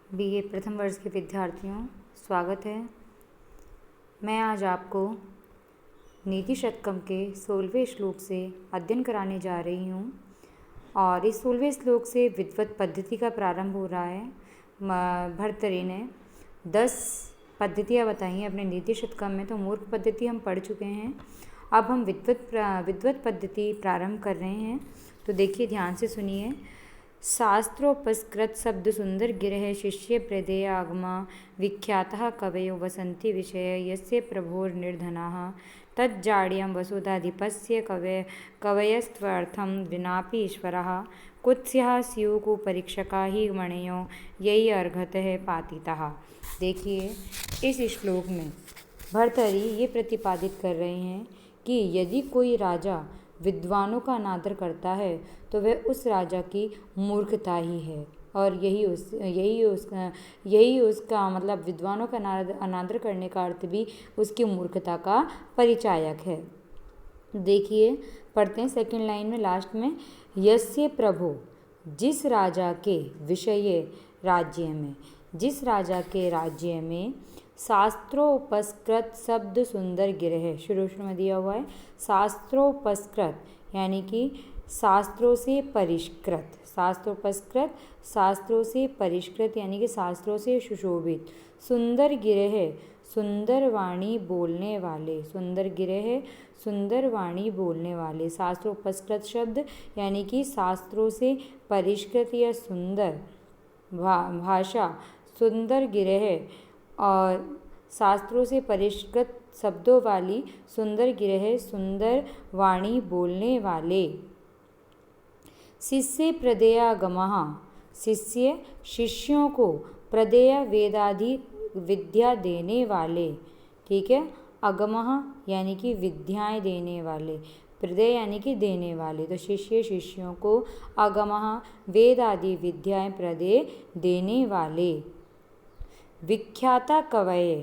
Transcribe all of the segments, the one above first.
BA प्रथम वर्ष के विद्यार्थियों, स्वागत है। मैं आज आपको नीति शतकम के 16वें श्लोक से अध्ययन कराने जा रही हूँ और इस 16वें श्लोक से विद्वत पद्धति का प्रारंभ हो रहा है। भर्तृहरि ने 10 पद्धतियाँ बताई हैं अपने नीति शतकम में, तो मूर्ख पद्धति हम पढ़ चुके हैं। अब हम विद्वत पद्धति प्रारंभ कर रहे हैं, तो देखिए ध्यान से सुनिए। शास्त्रोपस्कृत शब्द सुंदर गिरह शिष्य प्रदेय आगमा विख्यातः कवयो वसन्ति विषय यस्य प्रभोर्निर्धनाः तज्जाड्यं वसुधाधिपस्य कवयस्त्वर्थं विनापि ईश्वरः कुत्स्यः स्युः कुपरीक्षका हि मणयो यही अर्घतः पातितः। देखिए इस श्लोक में भर्तृहरि ये प्रतिपादित कर रहे हैं कि यदि कोई राजा विद्वानों का अनादर करता है तो वह उस राजा की मूर्खता ही है, और यही उसका मतलब विद्वानों का अनादर करने का अर्थ भी उसकी मूर्खता का परिचायक है। देखिए पढ़ते हैं सेकंड लाइन में लास्ट में, यस्य प्रभो, जिस राजा के विषय राज्य में, जिस राजा के राज्य में शास्त्रोपस्कृत शब्द सुंदर गिरह, शुरू में दिया हुआ है शास्त्रोपस्कृत यानी कि शास्त्रों से परिष्कृत, शास्त्रोपस्कृत शास्त्रों से परिष्कृत यानी कि शास्त्रों से सुशोभित, सुंदर गिरह सुंदर वाणी बोलने वाले, सुंदर गिरह सुंदर वाणी बोलने वाले। शास्त्रोपस्कृत शब्द यानी कि शास्त्रों से परिष्कृत या सुंदर भाषा, सुंदर गिरह और शास्त्रों से परिष्कृत शब्दों वाली, सुंदर गिरह सुंदर वाणी बोलने वाले। शिष्य प्रदेयागमः, शिष्य शिष्यों को, प्रदेय वेदादि विद्या देने वाले, ठीक है। अगमः यानी कि विद्याएं देने वाले, प्रदेय यानी कि देने वाले, तो शिष्य शिष्यों को, अगमः वेद आदि विद्याएं प्रदेय देने वाले। विख्याता कवये,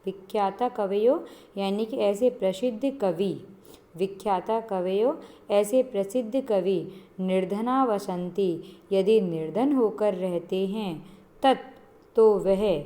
विख्याता कवयो यानी कि ऐसे प्रसिद्ध कवि, विख्याता कवयो ऐसे प्रसिद्ध कवि, निर्धना वसंती यदि निर्धन होकर रहते हैं, तत् तो वह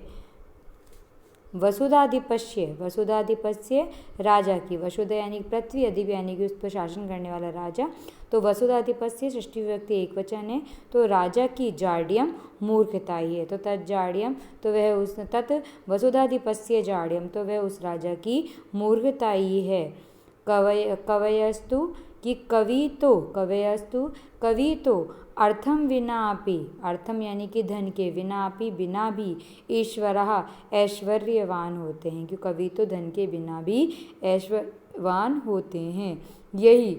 वसुधाधिपस्य, वसुधाधिपस्य राजा की, वसुधा यानी पृथ्वी, अधिप यानी कि उस पर शासन करने वाला राजा, तो वसुधाधिपस्य षष्ठी विभक्ति एक वचन है, तो राजा की जाड्यम मूर्खता ही है, तो तज्जाड्यम तो वह उस, तत् वसुधाधिपस्य जाड्यम तो वह उस राजा की मूर्खता ही है। कवयस्तु कि कवि तो, कवयस्तु कवि तो अर्थम विना अपि, अर्थम यानी कि धन के, विना अपि बिना भी, ईश्वरः ऐश्वर्यवान होते हैं, क्योंकि कवि तो धन के बिना भी ऐश्वर्यवान होते हैं। यही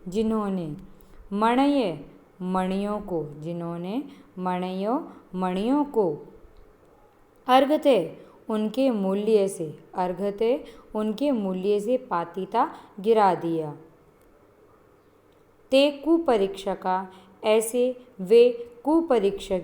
जिन्होंने मणय मणियों को, जिन्होंने मणियों को अर्घते उनके मूल्य से, अर्घते उनके मूल्य से पातिता गिरा दिया। ते कुपरीक्षका, ऐसे वे कुपरीक्षक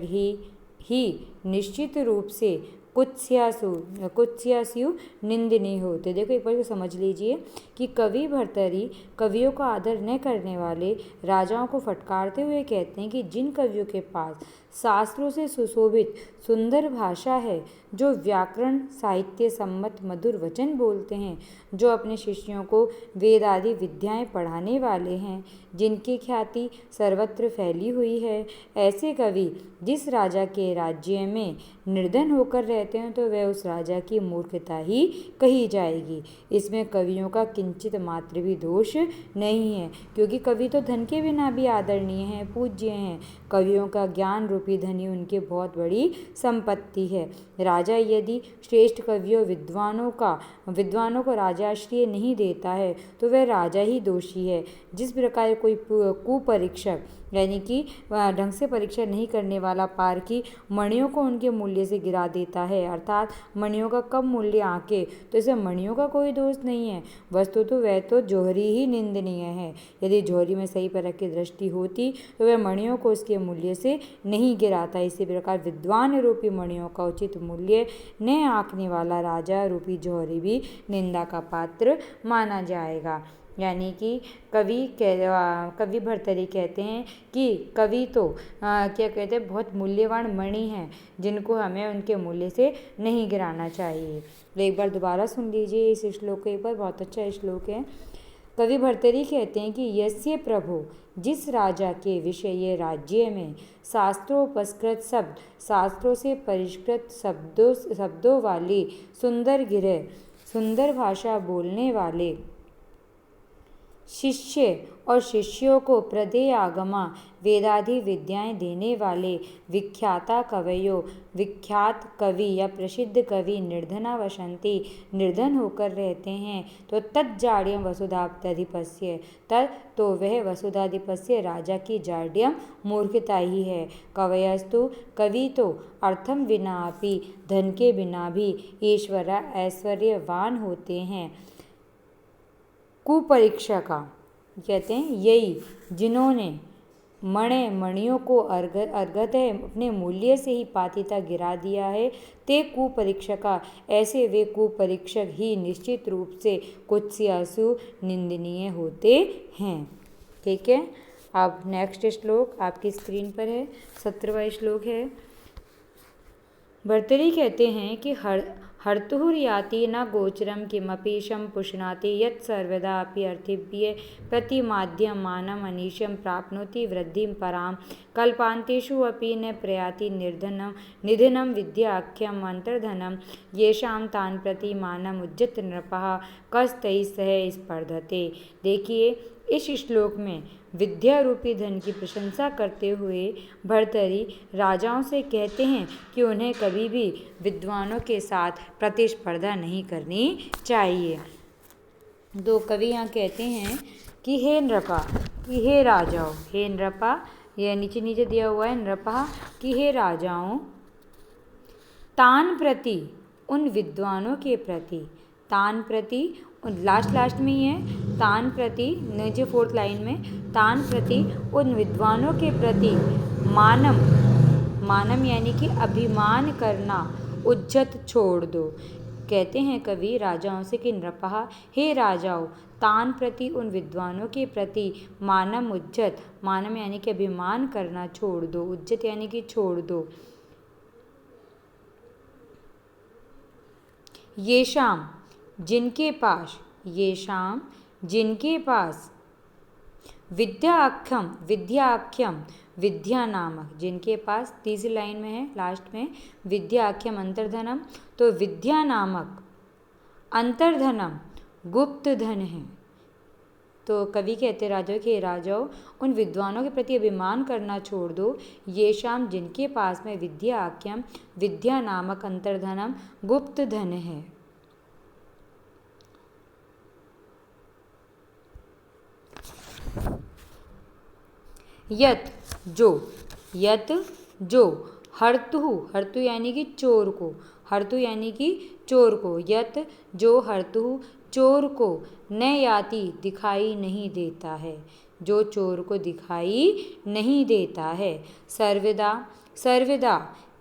ही निश्चित रूप से कुत्स्यासु निंदनीय होते। देखो एक बार को समझ लीजिए कि कवि भर्तृहरि कवियों का आदर न करने वाले राजाओं को फटकारते हुए कहते हैं कि जिन कवियों के पास शास्त्रों से सुशोभित सुंदर भाषा है, जो व्याकरण साहित्य सम्मत मधुर वचन बोलते हैं, जो अपने शिष्यों को वेद आदि विद्याएं पढ़ाने वाले हैं, जिनकी ख्याति सर्वत्र फैली हुई है, ऐसे कवि जिस राजा के राज्य में निर्धन होकर रहते हैं, तो वह उस राजा की मूर्खता ही कही जाएगी। इसमें कवियों का किंचित मात्र भी दोष नहीं है, क्योंकि कवि तो धन के बिना भी आदरणीय हैं, पूज्य हैं। कवियों का ज्ञान रूपी धन ही उनकी बहुत बड़ी संपत्ति है। राजा यदि श्रेष्ठ कवियों विद्वानों को राजाश्रय नहीं देता है, तो वह राजा ही दोषी है। जिस प्रकार कोई कुपरीक्षक यानी कि ढंग से परीक्षा नहीं करने वाला पारखी मणियों को उनके मूल्य से गिरा देता है, अर्थात मणियों का कम मूल्य आके, तो इसे मणियों का कोई दोष नहीं है, वस्तु तो वह तो जौहरी ही निंदनीय है। यदि जौहरी में सही परख की दृष्टि होती तो वह मणियों को उसके मूल्य से नहीं गिराता। इसी प्रकार विद्वान रूपी मणियों का उचित मूल्य न आंकने वाला राजा रूपी जौहरी भी निंदा का पात्र माना जाएगा। यानी कि कवि भर्तृहरि कहते हैं कि कवि तो क्या कहते हैं बहुत मूल्यवान मणि हैं, जिनको हमें उनके मूल्य से नहीं गिराना चाहिए। तो एक बार दोबारा सुन लीजिए इस श्लोक को एक बार, बहुत अच्छा श्लोक है। कवि भर्तृहरि कहते हैं कि यस्य प्रभु, जिस राजा के विषय राज्य में शास्त्रोपस्कृत शब्द, शास्त्रों से परिष्कृत शब्दों वाले सुंदर गिरह, सुंदर भाषा बोलने वाले शिष्य और शिष्यों को प्रदेय आगमा वेदादि विद्याएं देने वाले विख्याता कवयों, विख्यात कवि या प्रसिद्ध कवि निर्धना वसंती, निर्धन होकर रहते हैं, तो तज्जाड्यम वसुधाधिपस्य, तो वह वसुधाधिपस्य राजा की जाड्यम मूर्खता ही है। कवयस्तु, कवि तो अर्थम विना अपि, धन के बिना भी ऐश्वर्यवान होते हैं। कुपरीक्षा का कहते हैं यही, जिन्होंने मणियों को अर्घत है अपने मूल्य से ही पातिता गिरा दिया है, ते कुपरीक्षका, ऐसे वे कुपरीक्षक ही निश्चित रूप से कुत्स्यासु निंदनीय होते हैं। ठीक है, अब नेक्स्ट श्लोक आपकी स्क्रीन पर है, 17वां श्लोक है। भर्तृहरि कहते हैं कि हर्तुर्याति न गोचरम किमपि शं पुष्णाति यत् सर्वदा अपि अर्थिभ्यः प्रतिमाद्यमानम् अनिशं प्राप्नोति वृद्धिं परां कल्पान्तेषु अपि न प्रयाति निधनं विद्याख्यम् अंतर्धनं येषां तान् प्रति मानम् उज्जत नृपः कस्तैः सह स्पर्धते। देखिए, इस श्लोक में विद्या रूपी धन की प्रशंसा करते हुए भर्तृहरि राजाओं से कहते हैं कि उन्हें कभी भी विद्वानों के साथ प्रतिस्पर्धा नहीं करनी चाहिए। दो कवि यहाँ कहते हैं कि हे नृपा, कि हे राजाओं, हे नृपा, यह नीचे नीचे दिया हुआ है नृपा, कि हे राजाओं, तान प्रति, उन विद्वानों के प्रति, तान प्रति, लास्ट में ही है, तान प्रति, नीचे 4th लाइन में, तान प्रति, उन विद्वानों के प्रति मानम यानी कि अभिमान करना उज्जत छोड़ दो। कहते हैं कवि राजाओं से कि नृपः, हे राजाओं, तान प्रति, उन विद्वानों के प्रति मानम उज्जत, मानम यानी कि अभिमान करना छोड़ दो, उज्जत यानी कि छोड़ दो। येषाम, जिनके पास, येषाम, जिनके पास, विद्याख्यम, विद्या नामक, जिनके पास, तीसरी लाइन में है लास्ट में, विद्याख्यम अंतर्धनम, तो विद्या नामक अंतर्धनम गुप्त धन है। तो कवि कहते राजाओं के राजाओं, उन विद्वानों के प्रति अभिमान करना छोड़ दो, येषाम, जिनके पास में विद्याख्यम, विद्या नामक अंतर्धनम गुप्त धन है। यत जो हर्तु यानी कि चोर को, हर्तु यानी कि चोर को, यत जो हर्तु चोर को न याति दिखाई नहीं देता है, जो चोर को दिखाई नहीं देता है। सर्वदा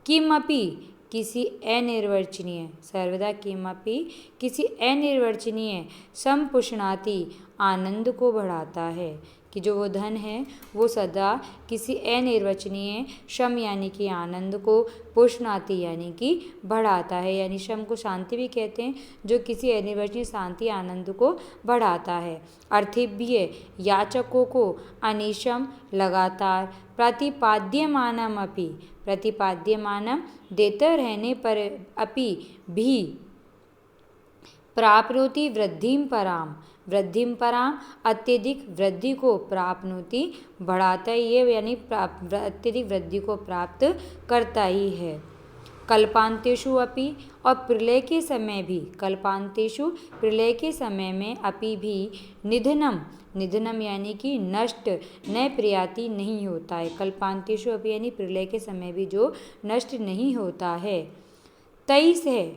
किमपि, किसी अनिर्वचनीय, सर्वदा किमपि, किसी अनिर्वचनीय संपुष्णाति, आनंद को बढ़ाता है, कि जो वो धन है वो सदा किसी अनिर्वचनीय शम यानी कि आनंद को, पुष्णाति यानी कि बढ़ाता है, यानी शम को शांति भी कहते हैं, जो किसी अनिर्वचनीय शांति आनंद को बढ़ाता है। अर्थिभ्य, याचकों को, अनिशम लगातार, प्रतिपाद्यमानम अपि, प्रतिपाद्यमानम देते रहने पर, अपि भी, प्राप्नोति वृद्धिं पराम, वृद्धिं पराम अत्यधिक वृद्धि को, प्राप्नोति बढ़ाता ही है यानी अत्यधिक वृद्धि को प्राप्त करता ही है। कल्पांतेषु अपि, और प्रलय के समय भी, कल्पांतेषु प्रलय के समय में, अपि भी, निधनम यानी कि नष्ट, न प्रयाति नहीं होता है, कल्पांतेषु अपि यानी प्रलय के समय भी जो नष्ट नहीं होता है। तेईस है,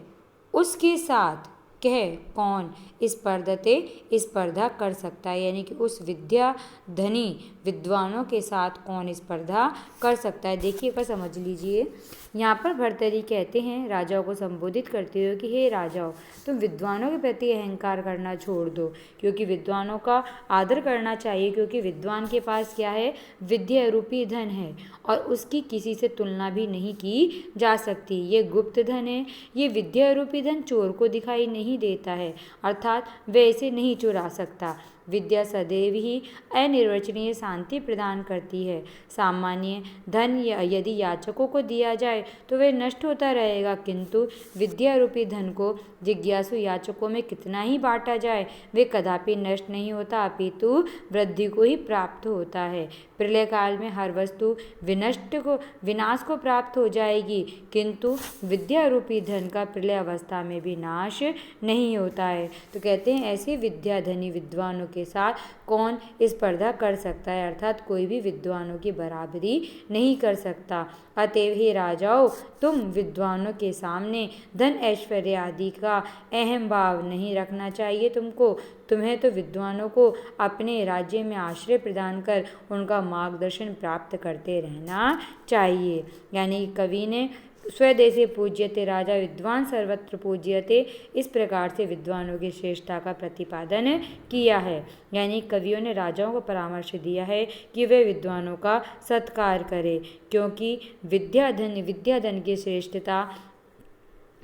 उसके साथ, कह कौन, स्पर्धा कर सकता है, यानी कि उस विद्या धनी विद्वानों के साथ कौन स्पर्धा कर सकता है। देखिए पर समझ लीजिए, यहाँ पर भर्तृहरि कहते हैं राजाओं को संबोधित करते हुए कि हे राजाओं, तुम विद्वानों के प्रति अहंकार करना छोड़ दो, क्योंकि विद्वानों का आदर करना चाहिए, क्योंकि विद्वान के पास क्या है, विद्या रूपी धन है और उसकी किसी से तुलना भी नहीं की जा सकती। ये गुप्त धन है। ये विद्या रूपी धन चोर को दिखाई नहीं देता है, अर्थात वह इसे नहीं चुरा सकता। विद्या सदैव ही अनिर्वचनीय शांति प्रदान करती है। सामान्य धन यदि याचकों को दिया जाए तो वह नष्ट होता रहेगा, किंतु विद्या रूपी धन को जिज्ञासु याचकों में कितना ही बांटा जाए वे कदापि नष्ट नहीं होता, अपितु वृद्धि को ही प्राप्त होता है। प्रलय काल में हर वस्तु विनाश को प्राप्त हो जाएगी, किंतु विद्या रूपी धन का प्रलय अवस्था में भी नाश नहीं होता है। तो कहते हैं ऐसे विद्याधनी विद्वानों के साथ कौन स्पर्धा कर सकता है, अर्थात कोई भी विद्वानों की बराबरी नहीं कर सकता। अतएव हे राजाओं, तुम विद्वानों के सामने धन ऐश्वर्य आदि का अहम भाव नहीं रखना चाहिए। तुम्हें तो विद्वानों को अपने राज्य में आश्रय प्रदान कर उनका मार्गदर्शन प्राप्त करते रहना चाहिए। यानी कवि ने स्वदेशे पूज्यते राजा विद्वान सर्वत्र पूज्यते, इस प्रकार से विद्वानों की श्रेष्ठता का प्रतिपादन किया है। यानी कवियों ने राजाओं को परामर्श दिया है कि वे विद्वानों का सत्कार करें, क्योंकि विद्याधन की श्रेष्ठता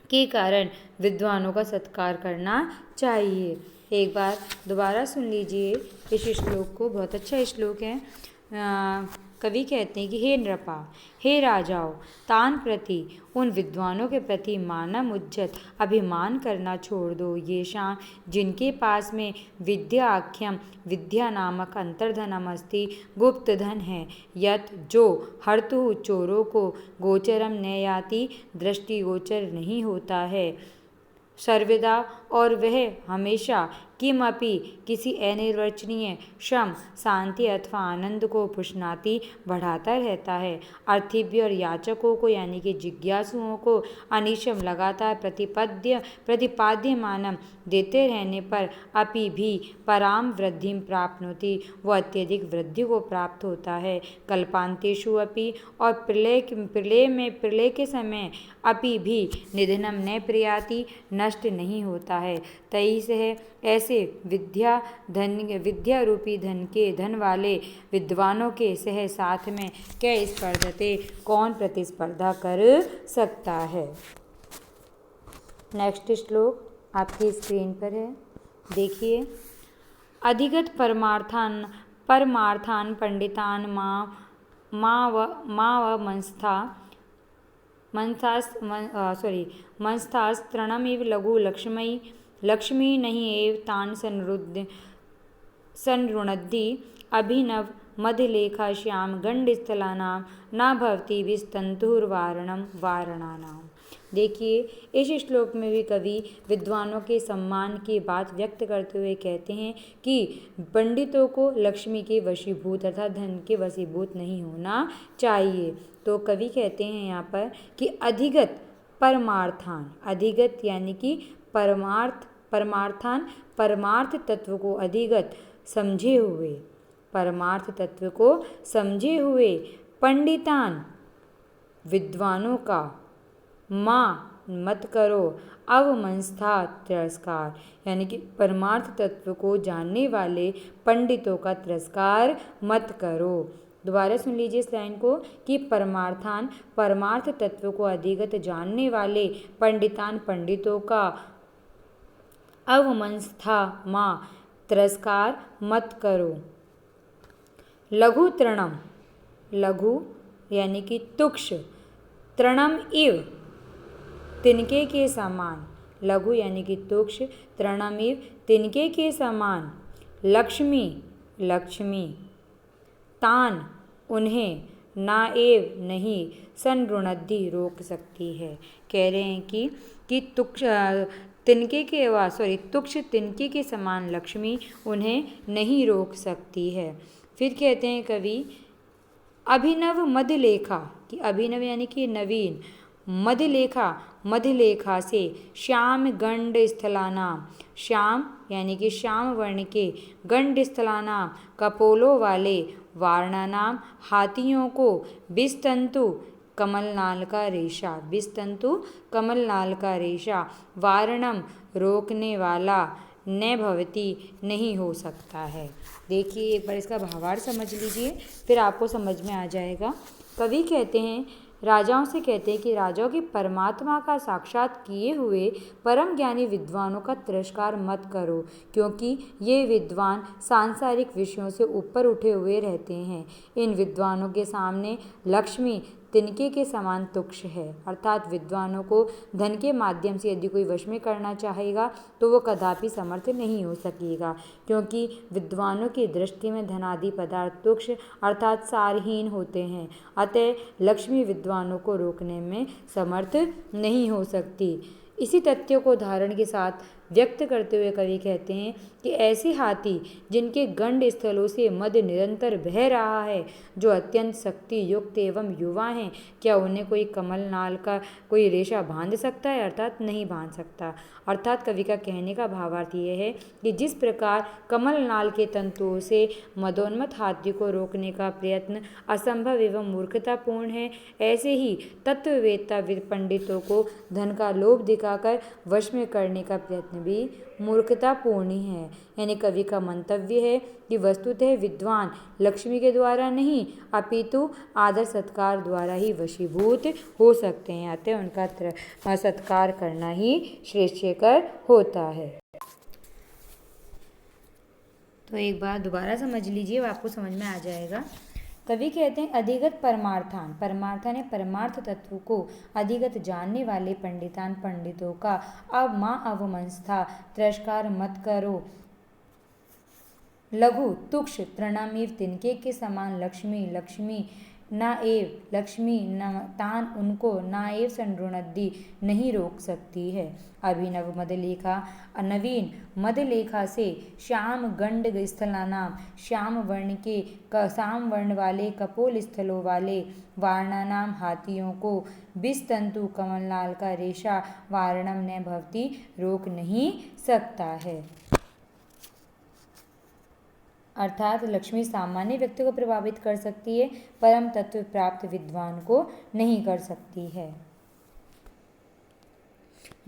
के कारण विद्वानों का सत्कार करना चाहिए। एक बार दोबारा सुन लीजिए इस श्लोक को, बहुत अच्छा श्लोक है। कवि कहते हैं कि हे नृपा, हे राजाओं, तान प्रति उन विद्वानों के प्रति मानम उज्जत अभिमान करना छोड़ दो। ये शाम जिनके पास में विद्या आख्यम विद्या नामक अंतर्धनम अस्ति गुप्त धन है, यत जो हर्तु चोरों को गोचरम न याति दृष्टि गोचर नहीं होता है सर्वदा, और वह हमेशा किमपि किसी अनिर्वचनीय श्रम शांति अथवा आनंद को पुष्णाति बढ़ाता रहता है। अर्थिव्य और याचकों को यानी कि जिज्ञासुओं को अनिशम लगातार प्रतिपाद्य मानम देते रहने पर अपि भी पराम वृद्धि प्राप्नोति, वह अत्यधिक वृद्धि को प्राप्त होता है। कल्पांतेषु अपि, और प्रलय के समय अपि भी निधनम न प्रयाति, नष्ट नहीं होता है। तई से है ऐसे विद्या रूपी धन वाले विद्वानों के सह साथ में क्या स्पर्धते, कौन प्रतिस्पर्धा कर सकता है। नेक्स्ट श्लोक आपकी स्क्रीन पर है, देखिए। अधिगत परमार्थान पंडितान मंस्थास्तृणमिव लघु लक्ष्मी नहीं एव तान संरुणद्धि अभिनव मध्यलेखा श्याम गंडस्थलानाम न भवति विस्तंतुर्वारणानाम। देखिए इस श्लोक में भी कवि विद्वानों के सम्मान की बात व्यक्त करते हुए कहते हैं कि पंडितों को लक्ष्मी के वशीभूत तथा धन के वशीभूत नहीं होना चाहिए। तो कवि कहते हैं यहाँ पर कि अधिगत परमार्थान, अधिगत यानी कि परमार्थान परमार्थ तत्व को अधिगत समझे हुए, परमार्थ तत्व को समझे हुए पंडितान विद्वानों का मत करो अवमंस्था तिरस्कार, यानी कि परमार्थ तत्व को जानने वाले पंडितों का तिरस्कार मत करो। दोबारा सुन लीजिए इस लाइन को कि परमार्थान परमार्थ तत्व को अधिगत जानने वाले पंडितान पंडितों का अवमंस्था तिरस्कार मत करो। लघु तृणम, लघु यानी कि तुक्ष, तृणम इव तिनके के समान, लघु यानी कि तुक्ष, तृणम इव तिनके के समान, लक्ष्मी तान उन्हें, ना एव नहीं, संरुणद्धि रोक सकती है। कह रहे हैं कि तुक्ष तिनके के समान लक्ष्मी उन्हें नहीं रोक सकती है। फिर कहते हैं कवि अभिनव मध्यलेखा, कि अभिनव यानी कि नवीन, मध्यलेखा से श्याम गंड स्थलानाम, श्याम यानी कि श्याम वर्ण के गंड स्थलानाम कपोलों वाले वारणानाम हाथियों को बिस्तंतु कमलनाल का रेशा, बिस्तंतु कमलनाल का रेशा वारणम रोकने वाला न भवती नहीं हो सकता है। देखिए एक बार इसका भावार्थ समझ लीजिए, फिर आपको समझ में आ जाएगा। कवि कहते हैं, राजाओं से कहते हैं कि राजाओं की परमात्मा का साक्षात किए हुए परम ज्ञानी विद्वानों का तिरस्कार मत करो, क्योंकि ये विद्वान सांसारिक विषयों से ऊपर उठे हुए रहते हैं। इन विद्वानों के सामने लक्ष्मी तिनके के समान तुक्ष है। अर्थात विद्वानों को धन के माध्यम से यदि कोई वश में करना चाहेगा तो वो कदापि समर्थ नहीं हो सकेगा, क्योंकि विद्वानों की दृष्टि में धनादि पदार्थ तुक्ष अर्थात सारहीन होते हैं। अतः लक्ष्मी विद्वानों को रोकने में समर्थ नहीं हो सकती। इसी तथ्यों को उदाहरण के साथ व्यक्त करते हुए कवि कहते हैं कि ऐसे हाथी जिनके गंड स्थलों से मद निरंतर बह रहा है, जो अत्यंत शक्ति युक्त एवं युवा हैं, क्या उन्हें कोई कमलनाल का कोई रेशा बांध सकता है? अर्थात नहीं बांध सकता। अर्थात कवि का कहने का भावार्थ यह है कि जिस प्रकार कमलनाल के तंतुओं से मदोन्मत्त हाथी को रोकने का प्रयत्न असंभव एवं मूर्खतापूर्ण है, ऐसे ही तत्ववेत्ता पंडितों को धन का लोभ दिखाकर वश में करने का प्रयत्न भी मूर्खतापूर्ण ही है। यानी कवि का मंतव्य है कि वस्तुतः विद्वान लक्ष्मी के द्वारा नहीं अपितु आदर सत्कार द्वारा ही वशीभूत हो सकते हैं। अतः उनका सत्कार करना ही श्रेष्ठकर होता है। तो एक बार दोबारा समझ लीजिए, आपको समझ में आ जाएगा। कवि कहते हैं अधिगत परमार्थान, परमार्थान है परमार्थ तत्व को अधिगत जानने वाले पंडितों का अब माँ अवमंस्था तिरस्कार मत करो। लघु तुक्ष तृणामीव तिनके के समान लक्ष्मी लक्ष्मी न तान उनको नाएव संरुणद्धि नहीं रोक सकती है। अभिनव मदलेखा नवीन मदलेखा से श्याम गंड स्थलानाम श्याम वर्ण वाले कपोल स्थलों वाले वारणानाम हाथियों को बिस्तंतु कमलनाल का रेशा वारणम न भवती रोक नहीं सकता है। अर्थात लक्ष्मी सामान्य व्यक्ति को प्रभावित कर सकती है, परम तत्व प्राप्त विद्वान को नहीं कर सकती है।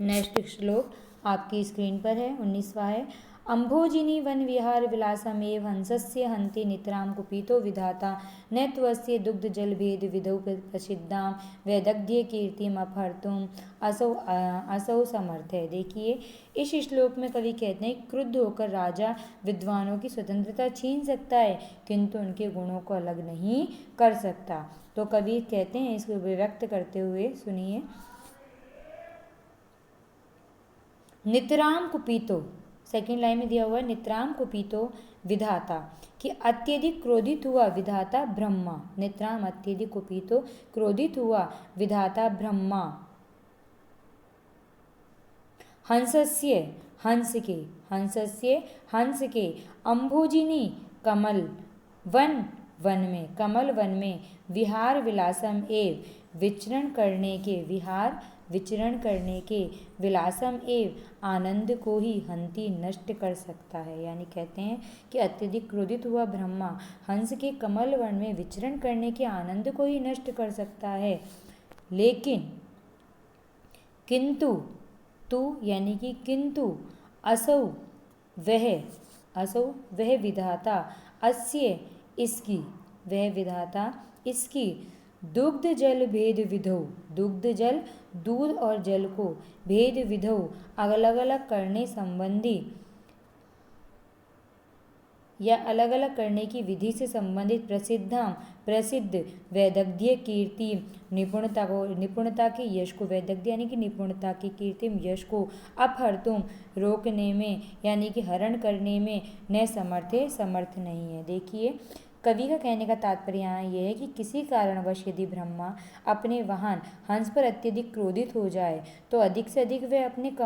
नेक्स्ट श्लोक आपकी स्क्रीन पर है, 19वां है। अम्भोजिनी वन विहार विलासमेव हंसस्य हंति नितराम कुपितो विधाता न त्वस्य दुग्ध जल भेद विधौ प्रसिद्धां वैदग्ध्य कीर्तिम अपहर्तुम असौ समर्थ है। देखिए इस श्लोक में कवि कहते हैं क्रुद्ध होकर राजा विद्वानों की स्वतंत्रता छीन सकता है, किंतु उनके गुणों को अलग नहीं कर सकता। तो कवि कहते हैं इसको व्यक्त करते हुए सुनिए। नितराम कुपितो, सेकेंड लाइन में दिया हुआ है नितराम कुपितो विधाता, कि अत्यधिक क्रोधित हुआ विधाता ब्रह्मा। नितराम अत्यधिक कुपितो क्रोधित हुआ विधाता ब्रह्मा। हंसस्य हंस के अम्भोजिनी कमल वन में विहार विलासम एव विचरण करने के विलासम एव आनंद को ही हंति नष्ट कर सकता है। यानी कहते हैं कि अत्यधिक क्रोधित हुआ ब्रह्मा हंस के कमल वन में विचरण करने के आनंद को ही नष्ट कर सकता है, लेकिन किंतु यानी कि किंतु असौ वह विधाता अस्य इसकी, वह विधाता इसकी दुग्ध जल भेद विधौ, दुग्ध जल दूध और जल को भेद विधौ अलग अलग करने संबंधी या अलग अलग करने की विधि से संबंधित प्रसिद्ध वैदग्ध्य कीर्ति निपुणता के यश को, वैदग्ध्य यानी कि निपुणता की कीर्ति यश को अपहर्तुम रोकने में यानी कि हरण करने में न समर्थ नहीं है। देखिए कवि का कहने का तात्पर्य यहाँ यह है कि किसी कारणवश यदि ब्रह्मा अपने वाहन हंस पर अत्यधिक क्रोधित हो जाए तो अधिक से अधिक वह अपने उसे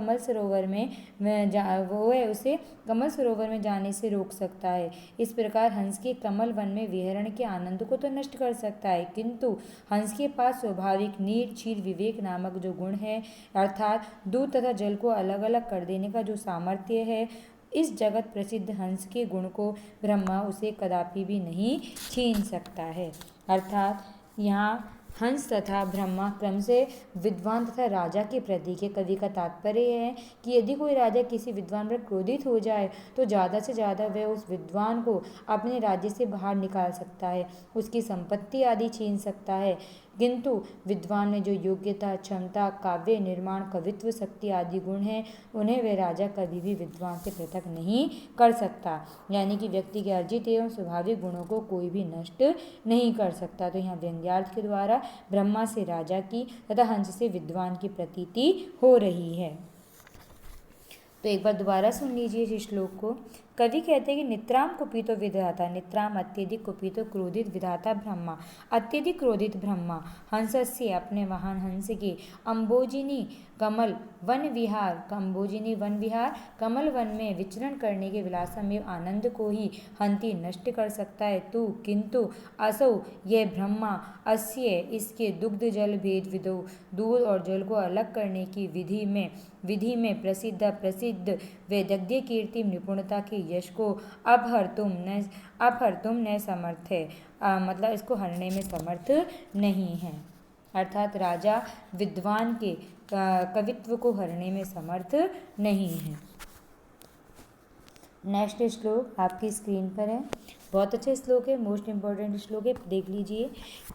कमल सरोवर में जाने से रोक सकता है। इस प्रकार हंस के कमल वन में विहरण के आनंद को तो नष्ट कर सकता है, किंतु हंस के पास स्वाभाविक नीर क्षीर विवेक नामक जो गुण है, अर्थात दूध तथा जल को अलग अलग कर देने का जो सामर्थ्य है, इस जगत प्रसिद्ध हंस के गुण को ब्रह्मा उसे कदापि भी नहीं छीन सकता है। अर्थात यहाँ हंस तथा ब्रह्मा क्रम से विद्वान तथा राजा के प्रतीक है। कवि का तात्पर्य है कि यदि कोई राजा किसी विद्वान पर क्रोधित हो जाए तो ज़्यादा से ज़्यादा वह उस विद्वान को अपने राज्य से बाहर निकाल सकता है, उसकी संपत्ति आदि छीन सकता है, किंतु विद्वान में जो योग्यता, क्षमता, काव्य निर्माण, कवित्व शक्ति आदि गुण हैं, उन्हें वह राजा कभी भी विद्वान से पृथक नहीं कर सकता। यानी कि व्यक्ति के अर्जित एवं स्वाभाविक गुणों को कोई भी नष्ट नहीं कर सकता। तो यहाँ व्यंग्यार्थ के द्वारा ब्रह्मा से राजा की तथा हंस से विद्वान की प्रतीति हो रही है। तो एक बार दोबारा सुन लीजिए इस श्लोक को। कवि कहते हैं कि नित्राम कुपितो विधाता, नित्राम अत्यधिक कुपितो क्रोधित विधाता ब्रह्मा, अत्यधिक क्रोधित ब्रह्मा हंसस्य अपने वाहन हंस के अम्बोजिनी कमल वन विहार, अम्बोजिनी वन विहार कमल वन में विचरण करने के विलासम एवं आनंद को ही हंति नष्ट कर सकता है। तू किंतु असौ यह ब्रह्मा अस्य इसके दुग्ध जल भेद विदो, दूध और जल को अलग करने की विधि में प्रसिद्ध वेदज्ञ कीर्ति निपुणता के यश को अपहर तुम न समर्थ है, मतलब इसको हरने में समर्थ नहीं है। अर्थात राजा विद्वान के कवित्व को हरने में समर्थ नहीं है। नेक्स्ट श्लोक आपकी स्क्रीन पर है, बहुत अच्छा श्लोक है, मोस्ट इम्पोर्टेंट श्लोक है, देख लीजिए।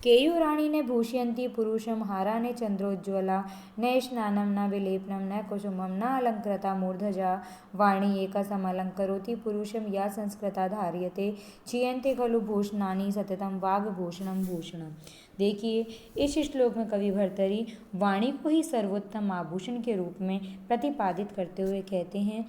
केयूराणी ने भूषयंती पुरुषम हारा ने चंद्रोज्ज्वला, न स्नानम न विलेपनम न कुसुमम न अलंकृता मूर्धजा, वाणी एकसम अलंकरोति पुरुषम या संस्कृता धार्यते, क्षीयन्ते खलु भूषणानि सततम वाग्भूषणम भूषणम। देखिए इस श्लोक में कवि भर्तरी वाणी को ही सर्वोत्तम आभूषण के रूप में प्रतिपादित करते हुए कहते हैं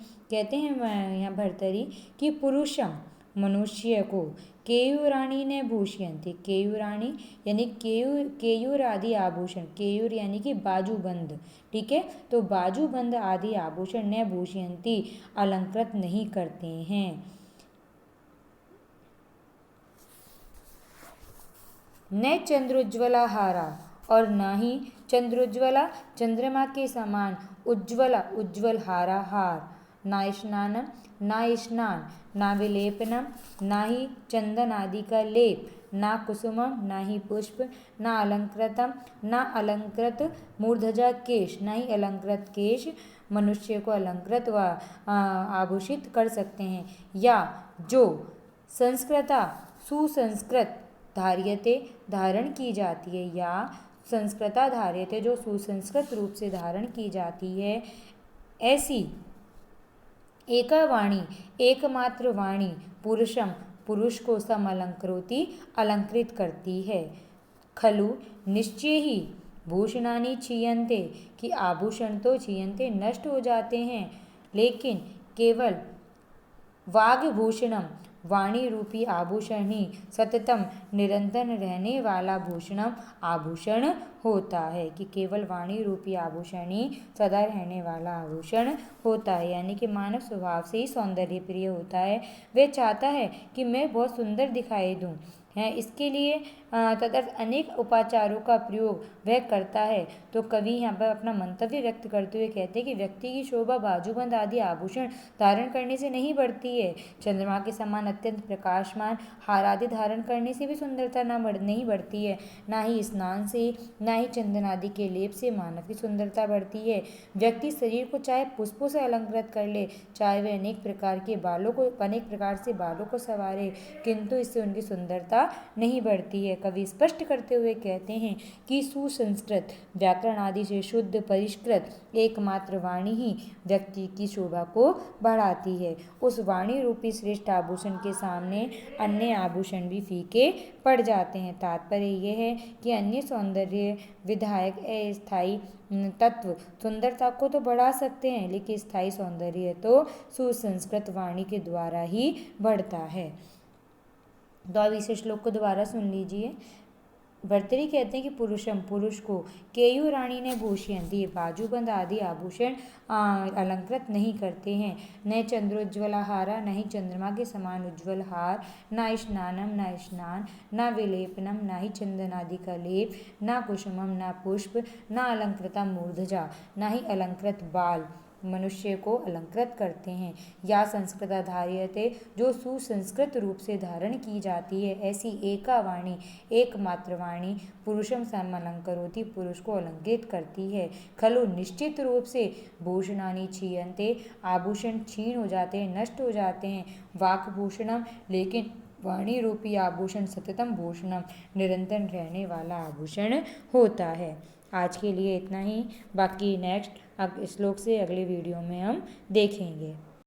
यहाँ भर्तरी कि पुरुषम मनुष्य को केयूराणी ने भूषयंती, केयूराणी यानी केयूर आदि आभूषण, केयूर यानी कि बाजूबंद, ठीक है, तो बाजूबंद आदि आभूषण ने भूषयंती अलंकृत नहीं करते हैं, न चंद्रोज्ज्वला हारा और न ही चंद्रोज्ज्वला चंद्रमा के समान उज्ज्वल हारा हार, ना स्नान ना विलेपनम ना ही चंदन आदि का लेप, ना कुसुमम ना ही पुष्प, ना अलंकृतम ना अलंकृत मूर्धजा केश, ना ही अलंकृत केश मनुष्य को अलंकृत व आभूषित कर सकते हैं, या जो संस्कृता सुसंस्कृत धार्यते धारण की जाती है, या संस्कृता धार्यते जो सुसंस्कृत रूप से धारण की जाती है, ऐसी एका वाणी एकमात्र वाणी पुरुष को समलंकृति अलंकृत करती है। खलु निश्चय ही भूषणानि क्षीयन्ते कि आभूषण तो क्षीयन्ते नष्ट हो जाते हैं, लेकिन केवल वाग्भूषणम वाणी रूपी आभूषण ही सततम निरंतर रहने वाला भूषणम आभूषण होता है, कि केवल वाणी रूपी आभूषण ही सदा रहने वाला आभूषण होता है। यानी कि मानव स्वभाव से ही सौंदर्य प्रिय होता है, वह चाहता है कि मैं बहुत सुंदर दिखाई दूं, है इसके लिए तदर्थ अनेक उपाचारों का प्रयोग वह करता है। तो कवि यहाँ पर अपना मंतव्य व्यक्त करते हुए कहते हैं कि व्यक्ति की शोभा बाजूबंद आदि आभूषण धारण करने से नहीं बढ़ती है, चंद्रमा के समान अत्यंत प्रकाशमान हार आदि धारण करने से भी सुंदरता नहीं बढ़ती है, ना ही स्नान से ना ही चंदन आदि के लेप से मानव की सुंदरता बढ़ती है। व्यक्ति शरीर को चाहे पुष्पों से अलंकृत कर ले, चाहे वह अनेक प्रकार से बालों को संवारे, किंतु इससे उनकी सुंदरता नहीं बढ़ती है। कवि स्पष्ट करते हुए कहते हैं कि सुसंस्कृत व्याकरण आदि से शुद्ध परिष्कृत एकमात्र वाणी ही व्यक्ति की शोभा को बढ़ाती है। उस वाणी रूपी श्रेष्ठ आभूषण के सामने अन्य आभूषण भी फीके पड़ जाते हैं। तात्पर्य यह है कि अन्य सौंदर्य विधायक अस्थायी तत्व सुंदरता को तो बढ़ा सकते हैं, लेकिन स्थायी सौंदर्य तो सुसंस्कृत वाणी के द्वारा ही बढ़ता है। तो अब इस श्लोक को दोबारा सुन लीजिए। भर्तरी कहते हैं कि पुरुष को केयूराणी ने भूषयंती बाजूबंद आदि आभूषण अलंकृत नहीं करते हैं, न चंद्रोज्ज्वला हारा न ही चंद्रमा के समान उज्ज्वल हार, न स्नानम न स्नान न विलेपनम न ही चंदन आदि का लेप, न कुसुमम न पुष्प न अलंकृता मूर्धजा न ही अलंकृत बाल, मनुष्य को अलंकृत करते हैं। या संस्कृता धार्यते, जो सुसंस्कृत रूप से धारण की जाती है। ऐसी एका वाणी, एकमात्र वाणी पुरुषम समलंकरोति, पुरुष को अलंकृत करती है। खलु निश्चित रूप से भूषणानि क्षीयन्ते, आभूषण क्षीण हो जाते हैं, नष्ट हो जाते हैं। वाक्भूषणम, लेकिन वाणी रूपी आभूषण सततम भूषणम, निरंतर रहने वाला आभूषण होता है। आज के लिए इतना ही, बाकी नेक्स्ट श्लोक से अगले वीडियो में हम देखेंगे।